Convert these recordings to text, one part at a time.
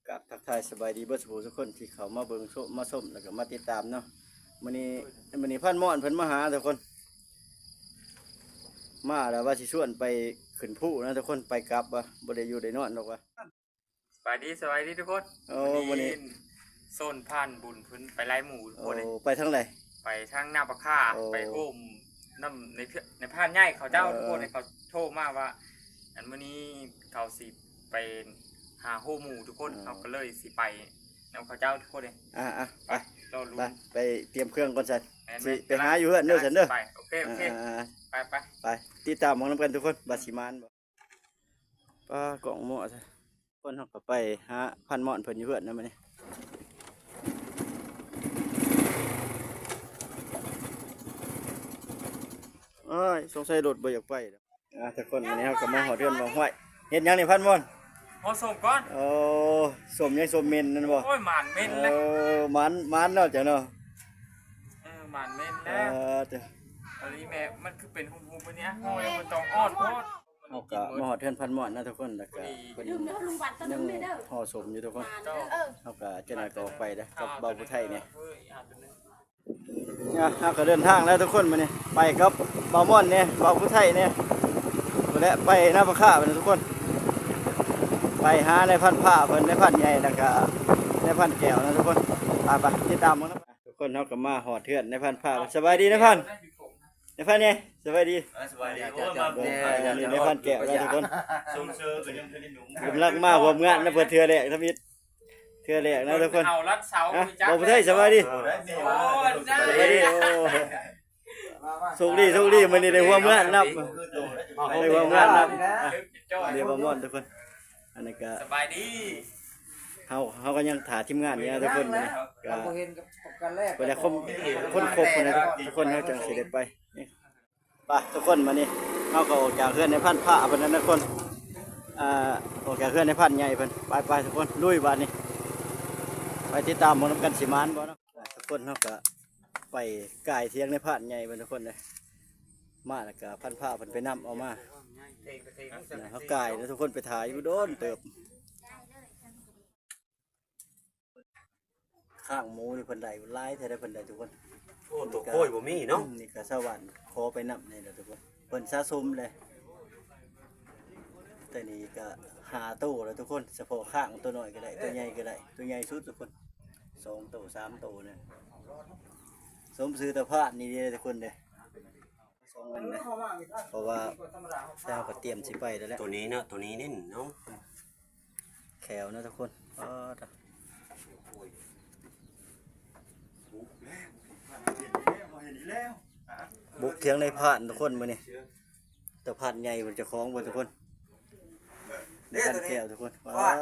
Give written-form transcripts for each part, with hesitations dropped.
กับทักทายสบายดีเบิดสุขทุกคนที่เขามาเบิ่งโชมาส้มแล้วก็มาติดตามเนาะมื้อนี้พันม่อนเพิ่นมาหาทุกคนมาแล้วว่าสิชวนไปขึ้นภูนะทุกคนไปกลับว่าบ่ได้อยู่ได้นอนดอกว่าสวัสดีทุกคนวันนี้โซนผ่านบุญพื้นไปไล่หมูทุกคนเลยไปทางไหนไปทางหน้าปะค่าไปโฮมน้ำในผ่านใหญ่เขาเจ้าทุกคนเขาโทรมาว่าอันมื้อนี้เขาสิไปหาโฮหมูทุกคนเขาก็เลยสิไปนำเขาเจ้าทุกคนเลยไปรอลุ้นไปเตรียมเครื่องก่อนซั่นสิไปหาอยู่เฮือนเด้อซั่นเด้อไปโอเคไปติดตามมองนำกันทุกคนบาสิมานบ่ป้ากล่องหม้อซะคนเฮาก็ไปหาพันม่อนเพิ่นอยู่เฮือนนำมื้อนี้สงสัยรถบ่อยากไปทุกคนวันนี้เฮาก็มาฮอดเรือนบ่ห้วยเฮ็ดหยังนี่พันม่อนพอส่งก่อนสมยังสมเมนนั่นบ่โอ้ยหมานเม่นแล้วมันเนาะจ้ะเนาะหมานเม่นแล้วอันนี้แม่มันคือเป็นหุ่นๆมื้อนี้โอ้ยมันต้องอ้อนโพดเฮาก็มาฮอดเรือนพันม่อนนะทุกคนแล้วก็เพิ่นยังห่อสมอยู่ทุกคนเฮาก็เจ้าหน้าก็ออกไปเด้อกับเบาผู้ไทยเนี่ยเฮาก็เดินทางแล้วทุกคนมื้อนี้ไปกับเบาม่อนเนี่ยเบาผู้ไทยเนี่ยและไปหน้าพระค่าทุกคนไปหาในพันผ้าเพิ่นในพันใหญ่แล้วก็ในพันแก้วนะทุกคนไปติดตามมั้งนะทุกคนเฮาก็มาหอดเทือนในพันผ้าสบายดีนะพันในพันเนี่ยสบายดีในพันแก้วนะทุกคนกำลังมาร่วมงานนะเพิ่นเทื่อแรกทมิตรเทื่อแรกนะทุกคนเอารัดเสาบ่ประเทศสบายดีโชคดีมื้อนี้ได้ร่วมงานนับได้ร่วมงานนับเดี๋ยวบ่ม่อนทุกคนอันนี้ก็สบายดีเขาก็ยังถ่ายทีมงานเนี่ยทุกคนนะก็เห็นกับกันแรกเวลาคนครบนะทุกคนเขาจังสิได้ไปนี่ไปทุกคนมานี่เขาก็ออกจากเฮือนในพันผ้าเพิ่นนั่นทุกคนออกจากเฮือนในพันใหญ่เพิ่นไปทุกคนลุยบ้านนี้ไปติดตามมานำกันสิมานบ่เนาะทุกคนเขาก็ไปกายเทียงในพันใหญ่เพิ่นทุกคนเลยมาแล้วก็พันผ้าเพิ่นไปนำเอามาเขากายแล้วทุกคนไปถ่ายอยู่โดนเติบข้างหมูนี่เพิ่นได้หลายแท้ได้เพิ่นได้ทุกคนโอ้ตัวโค้ยบ่มีเนาะนี่ก็สวรรค์ขอไปนำนี่แหละทุกคนเพิ่นสะสมเลยแต่นี่ก็5ตู้แล้วทุกคนเฉพาะข้างตัวน้อยก็ได้ตัวใหญ่ก็ได้ตัวใหญ่สุดทุกคน2ตู้3ตู้เนี่ยสมซื้อตะพาดนี่เด้ทุกคนเด้2อันนะเพราะว่าเจ้าก็เตรียมสิไปแล้วแหละตัวนี้เนาะตัวนี้นี่เนาะแขวนะทุกคนบุกเถียงในผ่านทุกคนมาเนี่ยแต่ผ่านใหญ่มันจะคล้องมาทุกคนในการแขวทุกคน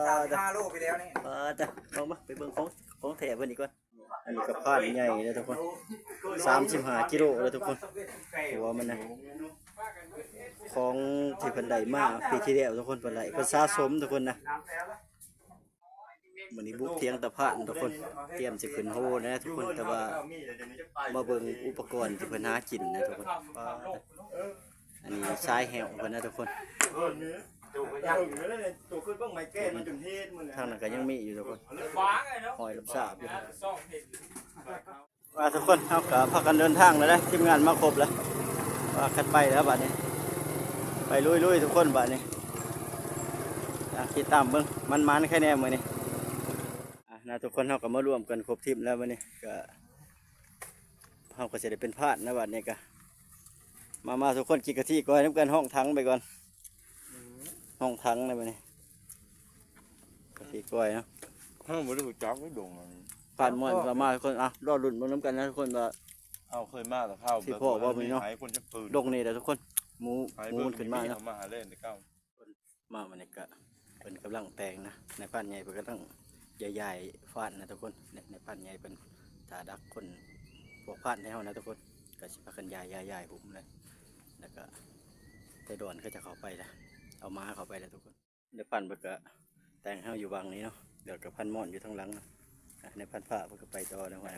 5 โลไปแล้วนี่จ้ะลองมาไปเบิ่งของแถวเพิ่นอีกก่อนอันนี้ก็ผ่านใหญ่เลยทุกคน35 กิโลเลยทุกคนหัวมันนะของที่เพิ่นได้มาปีที่แล้วทุกคนเพิ่นได้เพิ่นสะสมทุกคนนะมื้อนี้บุกเถียงตะพานทุกคนเตรียมสิขึ้นโฮนะทุกคนแต่ว่ามาเบิ่งอุปกรณ์ที่เพิ่นหากินนะทุกคนอันนี้สายแหวเพิ่นนะทุกคนทางนั้นก็ยังมีอยู่ทุกคนหอยรับทราบอยู่ทุกคนเฮาก็พากันเดินทางแล้วนะทีมงานมาครบแล้วว่ากันไปแล้วบัดนี้ไปลุยๆทุกคนบัดนี้ติดตามเบิ่งมันๆแค่แน่มื้อนี้นะทุกคนเฮาก็มารวมกันครบทีมแล้ววันนี้ก็เฮาก็จะได้เป็นพาดนะบัดนี้ก็มาทุกคนกินกะทิก่อนน้ำกันห้องถังไปก่อนห้องถังนะบัดนี้กะทิก้อยเนาะห้องบ่ได้รู้จักไม่ดงผ่านม่วนมาทุกคนรอลุ้นเบิ่งน้ำกันนะทุกคนว่าเคยมาแต่ข้าวที่พ่อว่ามีเนาะดงนี่แหละทุกคนหมูขึ้นมาเนาะมาหาเล่นในเก้ามาวันนี้ก็เป็นกำลังแปลงนะในผ่านใหญ่เพิ่นก็ต้องใหญ่ๆฟาดนะทุกคนในพันใหญ่เป็นตาดักคนพวกพันให้เฮานะทุกคนก็สิพากันใหญ่ผมเลยแล้วก็ไต้ดอนก็จะเข้าไปละเอาม้าเข้าไปแล้วทุกคนในพันเพิ่นก็แต่งเฮาอยู่บางนี้เนาะเดี๋ยวกับพันม่อนอยู่ทางหลังนะในพันผ้าเพิ่นก็ไปต่อนะว่า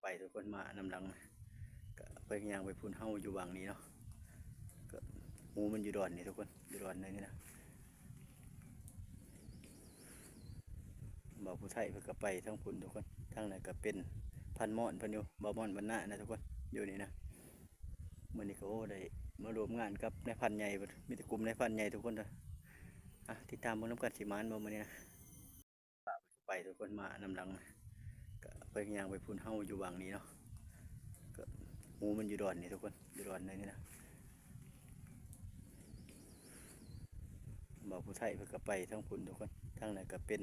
ไปทุกคนมานำหลังก็ไปย่างไปพุ่นเฮาอยู่บางนี้เนาะก็หมูมันอยู่ดอนนี่ทุกคนอยู่ดอนนี่นะ ผู้ไทยเพิ่นก็ไปทั้งพุ่นทุกคนทางนั้นก็เป็นพันม่อนเพิ่นอยู่บ่าวม่อนบรรณะนะทุกคนอยู่นี่นะมื้อนี้ก็โอ้ได้มารวมงานกับนายพันใหญ่เบิดมีแต่กลุ่มนายพันใหญ่ทุกคนเด้อติดตามเบิ่งนำกันสิมานบ่มื้อนี้นะไปทุกคนมานำหลังก็ไปย่างไปพุ่นเฮาอยู่วังนี้เนาะก็หมูมันอยู่ดอนนี่ทุกคนอยู่ดอนในนี่นะบ่าวผู้ไทยเพิ่นก็ไปทั้งพุ่นทุกคนทางนั้นก็เป็น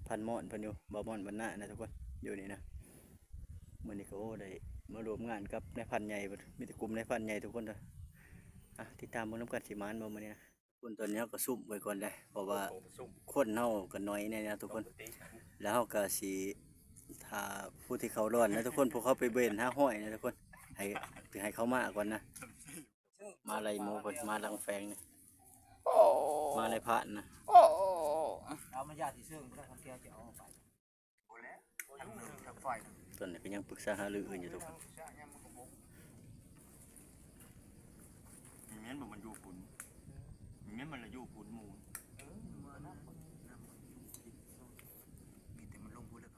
พันม่อนเพิ่นอยู่บ่าวม่อนบรรณะนะทุกคนอยู่นี่นะมื้อนี้ก็โอ้ได้มารวมงานกับนายพันใหญ่เบิดมีแต่กลุ่มนายพันใหญ่ทุกคนเด้อติดตามเบิ่งนำกันสิมานบ่มื้อนี้นะคนตอนนี้ก็ซุ่มไว้ก่อนได้เพราะว่าคนเฮาก็น้อยแน่นะทุกคนแล้วเฮาก็สิถ้าผู้ที่เขาร้อนนะทุกคนพวกเขาไปเบิ่นหาห้อยนะทุกคนให้เขามาก่อนนะมาไล่โมเพิ่นมาลังแฟงนี่มาไล่พระนะ เอามาญาติซึ่งพระคำเกียวจะเอาไปโอ้แล้วทางไฟ ตอนนี้ก็ยังปรึกษาหารืออื่นอยู่ทุกคน อย่างงั้นมันอยู่ฝุ่นอย่างงั้นมันละอยู่ฝุ่นหมู มีแต่มันลงพูดแล้ว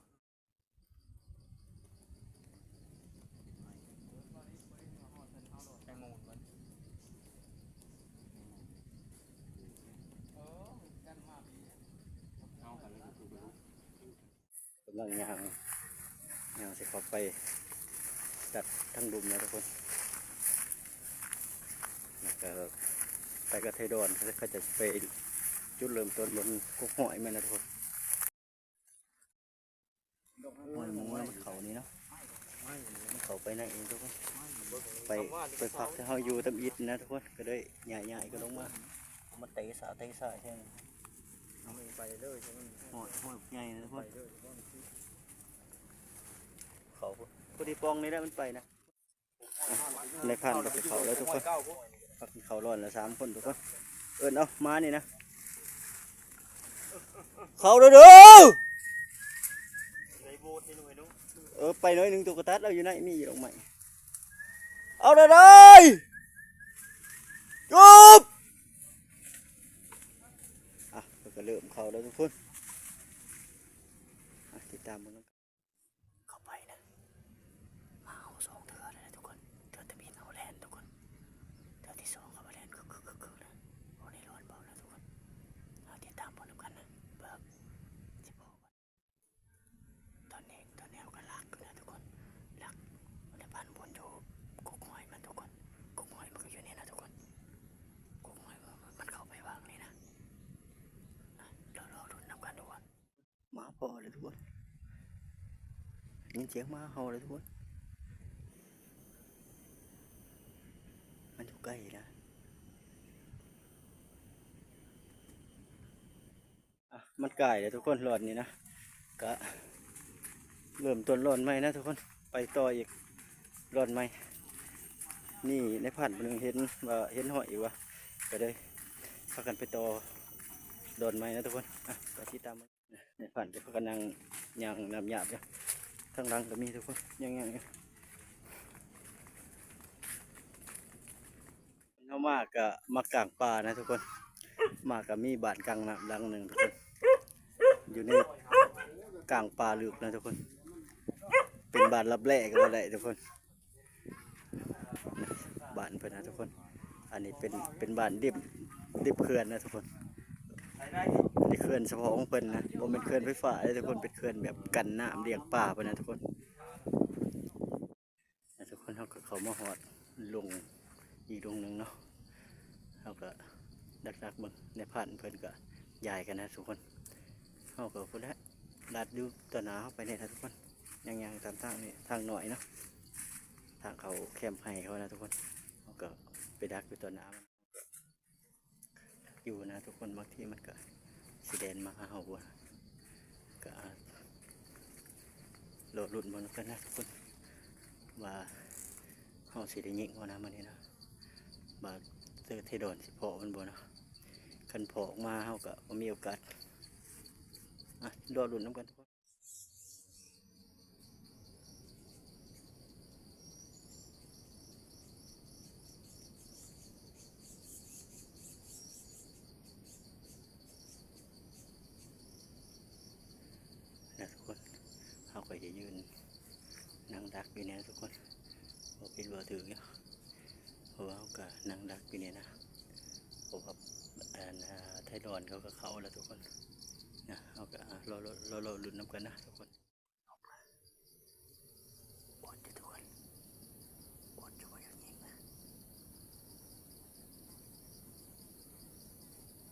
ไอ้หมูมัน กำลังย่างสิเข้าไปจัดทั้งดุมนะทุกคนแล้วก็ไปกระเทยดอนเขาจะไปจุดเริ่มต้นบนกุกหอยมันนะทุกคนหอยหมูมันเขานี้เนาะมันเขาไปไหนเองทุกคนไปพักที่เขาอยู่ตำอิดนะทุกคนก็ได้ใหญ่ๆก็ลงมามันเตะสาใช่ไหม เอาไปเลยใช่ไหม หอยใหญ่นะทุกคนเขาพอดีปองนี้ได้มันไปนะในพันกับเขาแล้วทุกคนพักเขาร้อนแล้ว3 คนทุกคนเอิญเอามานี่นะเขาเด้อไปน้อยหนึ่งตัวกระตัดเราอยู่ไหนมีอยู่ตรงไหนเอาเด้อจุบก็เริ่มเขาแล้วทุกคนติดตามมันเข้าไปนะมาเอา2 เทื่อเลยทุกคนเทื่อตะบินเอาแลนทุกคนเทื่อที่2เขามาแลนคือนะโอ้นี่ร้อนเบาแล้วทุกคนติดตามผลกันนะเบิกจะบอกว่าตอนนี้เอากันลักนะทุกคนลักในบ้านบนอยู่กุกหอยมันทุกคนกุกหอยมันก็อยู่นี่นะทุกคนกุกหอยมันเข้าไปวางนี่นะเราดูน้ำกันทุกคนมาพอเลยทุกคนยินเสียงมาเห่าเลยทุกคนมันอยู่ใกล้นะมันไก่เลยทุกคนหลอดนี่นะก็เริ่มต้นหลอดใหม่นะทุกคนไปต่ออีกหลอดใหม่นี่ในผ่านมันเห็นว่าเห็นหอยอยู่วะก็ได้พากันไปต่อหลอดใหม่นะทุกคนก็ที่ตามในผ่านจะพากันนั่งย่างน้ำหยาบเนี่ยทางหลังก็มีทุกคนย่างเขามากก็มากลางป่านะทุกคนมาก็มีบ้านกลางน้ำหลังหนึ่งทุกคนอยู่ในกลางป่าลึกนะทุกคนเป็นบ้านรับแลกันมาได้ทุกคนบ้านเพื่อนนะทุกคนอันนี้เป็นบ้านดิบเขื่อนนะทุกคนนี่เขื่อนเฉพาะของเพิ่นนะบ่เป็นเขื่อนไฟฟ้าเลยทุกคนเป็นเขื่อนแบบกันน้ำเลี้ยงป่าไปนะทุกคนเขามาหอดลงอีกลงหนึ่งเนาะเขาก็ดักมึงในผ่านเพิ่นก็ใหญ่กันนะทุกคนเขาก็พูดแล้วลัดดูตัวหนาเข้าไปเนี่ยนะทุกคนยังตามทางนี่ทางหน่อยเนาะทางเขาแคมป์ให้เขานะทุกคนเขาก็ไปดักดูตัวหนาอยู่นะทุกคนบางทีมันก็สีแดงมาหาเขาบัวก็โหลดหลุดบนกันนะทุกคนว่าเขาสีได้ยิงว่านะมันนี่นะมาเจอเทดอนสิพอมันบัวนะคันพอออกมาเขาก็มีโอกาสรอหลุดน้ำกันทุกคน อยจะยืนนั่งดักอยู่เนี่ยทุกคนบ่เป็นบ่ถืออยู่เพราะว่าเขาก็นั่งดักอยู่เนี่ยนะเพราะว่าไทยร้อนเขาก็เข้าแล้วทุกคนนะเขาก็รอลุ้นน้ำกันนะทุกคนปวดจะทุกคนปวดจะว่าอย่างนี้นะ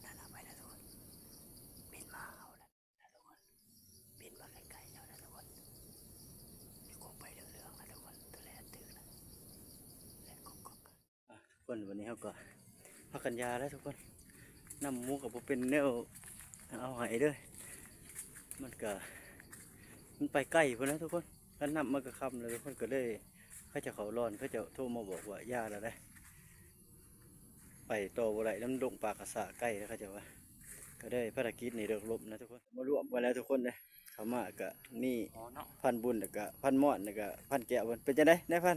นั่นไปแล้วทุกคนบินมาเอาแล้วนะทุกคนบินมาไกลๆแล้วนะทุกคนมีกบไปเรื่องๆนะทุกคนตัวแรกตื่นนะแรกกบกันทุกคนวันนี้เขาก็พักกันยาแล้วทุกคนน้ำมูกกับเป็นแนวเอาหายด้วยมันไปใกล้พุ่นแล้วทุกคนแล้วน้ำมันก็คำเลยทุกคนก็เลยเขาจะเขาร้อนเขาจะโทรมาบอกว่าย่าแล้วได้ไปต่อบ่ได้น้ำดงปากกระสาใกล้แล้วเขาจะว่าก็ได้ภารกิจในเรื่องลบนะทุกคนมารวมกันแล้วทุกคนเลยเขามากะนี่พันบุญแล้วก็พันมอดแล้วก็พันแก้วเป็นจังได๋ได้พัน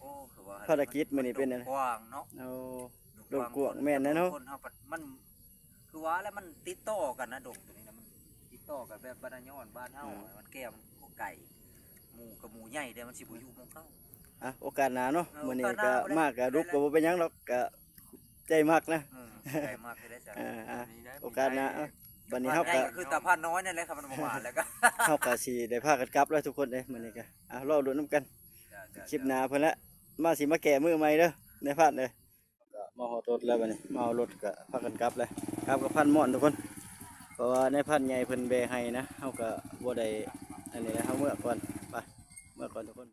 โอ้คือว่า ภารกิจมื้อนี้เป็นอะไร กว้างเนาะ เอาดงกวางแม่นนะเนาะ คนเฮามันคือว่าแล้วมันติดต่อกันนะดงตัวนี้นะมันติดต่อกันแบบบ้านย้อนบ้านเฮามันแก้มไก่หมูกับหมูใหญ่เด้มันสิบ่อยู่หมู่เฮา โอกาสหน้าเนาะมื้อนี้ โอกาสห ก็ น้า มากก็รุกก็บ่เป็นหยังหรอกก็ใจมากนะ ไก่มากเลยได้จ้ะ โอกาสหน้าวันนี้เฮา ใหญ่ ก็ ก็คือตาพันน้อยนั่นแหละครับมันบ่มาแล้วก็ เฮาก็สิได้พากันกลับแล้วทุกคนเด้มื้อนี้ก็รอลุ้นนํกันคลิปหน้าเพิ่นละมาแก้มือใหม่เด้อในพาดเด้อก็มาฮอดรถแล้วบัดนี้มาเอารถก็พากันกลับเลยกลับกับพันม่อนทุกคนเพราะว่าในพันใหญ่เพิ่นแบให้นะเฮาก็บ่ได้อันนี้นะเฮาเมื่อก่อนไปเมื่อก่อนทุกคน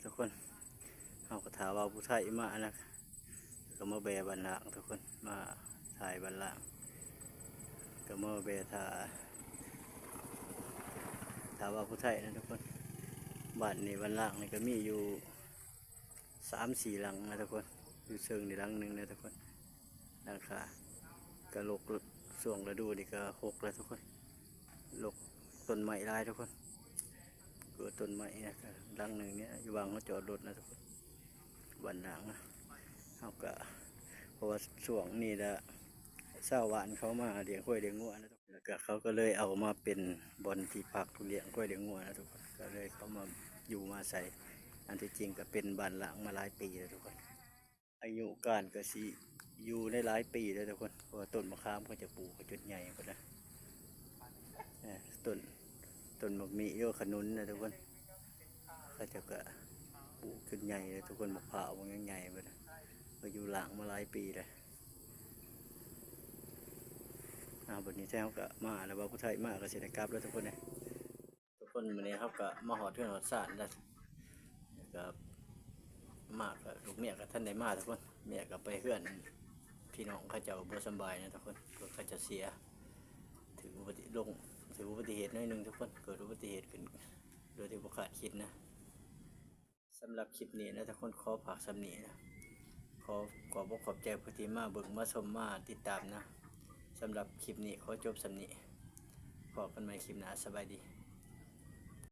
ทุกคนเอากระถาว่าผู้ไทยมานะก็มาแบบันลางทุกคนมาถ่ายบันลางก็มาแบถาว่าผู้ไทยนะทุกคนบ้านนี่บันลางนี่ก็มีอยู่3-4หลังนะทุกคนอยู่เชิงในหลังหนึ่งนะทุกคนหลังคาก็ลกส่วงฤดูนี่ก็6แล้วทุกคนลกต้นไม้ลายทุกคนเกิดต้นไม้นะหลังหนึ่งเนี่ยอยู่วางเขาจอดรถนะทุกคนบันลางนะเขาก็เพราะว่าช่วงนี้ละเศร้าหวานเขามาเลี้ยงกล้วยเลี้ยงงัวนะทุกคนแล้วก็เขาก็เลยเอามาเป็นบอนที่พักเลี้ยงกล้วยเลี้ยงงัวนะทุกคนก็เลยเขามาอยู่มาใส่อันที่จริงก็เป็นบ้านหลังมาหลายปีแล้วทุกคนอายุการก็สิอยู่ในหลายปีแล้วทุกคนเพราะว่าต้นมะขามเขาจะปลูกเขาจุดใหญ่หมดนะต้นมะมีโยขนุนนะทุกคนเขาจะก็ปลูกขึ้นใหญ่เลยทุกคนมะพร้าวมันใหญ่หมดนะก็อยู่หลังมาหลายปีเลยบทนี้แท้เขาก็มาแล้วว่าผู้ไทยมาก็เสด็จกลับแล้วทุกคนเนี่ยทุกคนวันนี้เขาก็มาหอดเพื่อนหอดสารแล้วก็มากับลูกเมียกับท่านได้มาทุกคนเมียกับไปเพื่อนพี่น้องเขาเจ้าบ่สบายนะทุกคนเขาจะเสียถืออุบัติเหตุน้อยหนึ่งทุกคนเกิดอุบัติเหตุขึ้นโดยที่บ่คาดคิดนะสำหรับคลิปนี้นะทุกคนขอฝากสำนีนะขอบใจผู้ที่มาเบิ่งมาชมมาติดตามนะสำหรับคลิปนี้ขอจบสำนีพบกันใหม่คลิปหน้าสบายดี